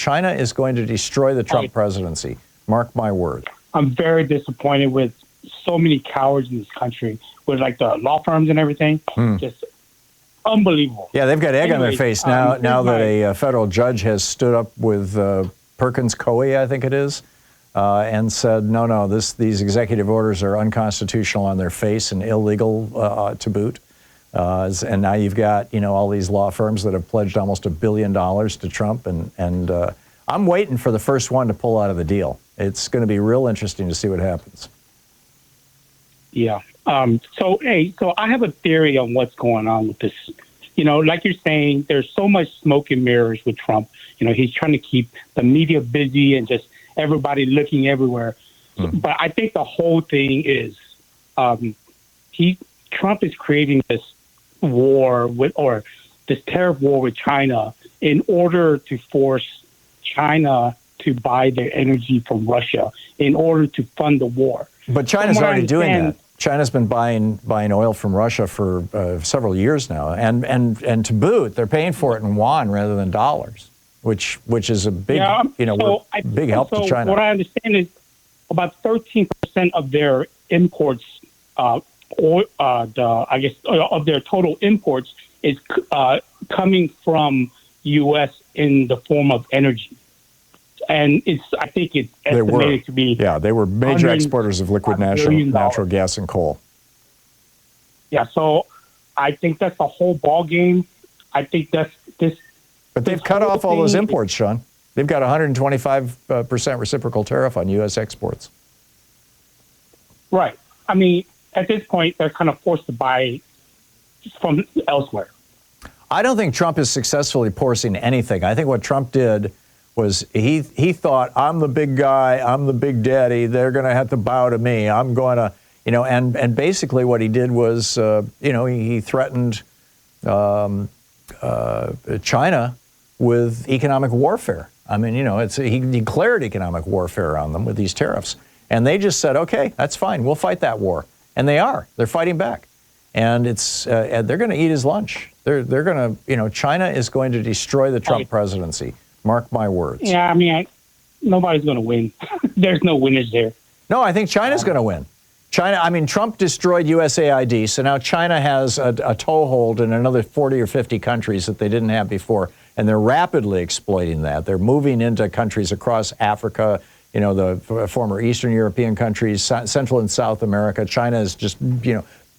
China is going to destroy the Trump presidency. Mark my word. I'm very disappointed with so many cowards in this country, with like the law firms and everything. Just unbelievable. Yeah, they've got egg on their face now that a federal judge has stood up with Perkins Coie, I think it is, and said, no, these executive orders are unconstitutional on their face and illegal to boot. And now you've got, all these law firms that have pledged almost $1 billion to Trump, and I'm waiting for the first one to pull out of the deal. It's going to be real interesting to see what happens. Yeah. So I have a theory on what's going on with this. Like you're saying, there's so much smoke and mirrors with Trump. He's trying to keep the media busy and just everybody looking everywhere. But I think the whole thing is Trump is creating this war or this tariff war with China in order to force China to buy their energy from Russia in order to fund the war. But China's already doing that. China's been buying oil from Russia for several years now, and to boot, they're paying for it in yuan rather than dollars, which is a big big help to China. What I understand is about 13% of their imports, of their total imports, is coming from U.S. in the form of energy. And I think it's estimated to be. Yeah, they were major exporters of liquid natural gas and coal. Yeah, so I think that's the whole ball game. I think that's this. But they've cut off all those imports, Sean. They've got 125% reciprocal tariff on U.S. exports. Right. I mean, at this point, they're kind of forced to buy from elsewhere. I don't think Trump is successfully forcing anything. I think what Trump did was he thought, I'm the big guy, I'm the big daddy, they're going to have to bow to me. I'm going to, and basically what he did was, he threatened China with economic warfare. I mean, he declared economic warfare on them with these tariffs. And they just said, okay, that's fine, we'll fight that war. And they're fighting back. And they're going to eat his lunch. They're going to, China is going to destroy the Trump presidency. Mark my words. Yeah, I mean, nobody's going to win. There's no winners there. No, I think China's going to win. Trump destroyed USAID, so now China has a toehold in another 40 or 50 countries that they didn't have before, and they're rapidly exploiting that. They're moving into countries across Africa, the former Eastern European countries, Central and South America. China is just,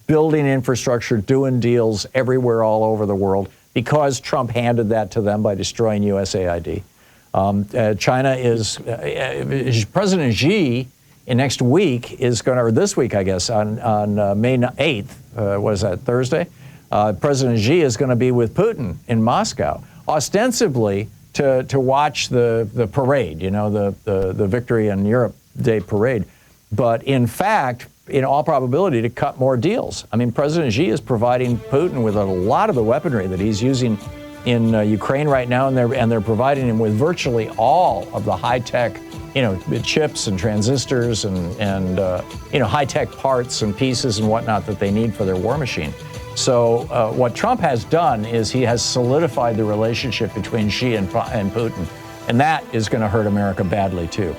building infrastructure, doing deals everywhere all over the world, because Trump handed that to them by destroying USAID. China is, President Xi next week is going to, or this week, I guess, on May 8th, was that Thursday? President Xi is going to be with Putin in Moscow, ostensibly to watch the parade, the Victory in Europe Day parade. But in fact, in all probability, to cut more deals. I mean, President Xi is providing Putin with a lot of the weaponry that he's using in Ukraine right now, and they're providing him with virtually all of the high-tech, chips and transistors and high-tech parts and pieces and whatnot that they need for their war machine. So what Trump has done is he has solidified the relationship between Xi and Putin, and that is going to hurt America badly too.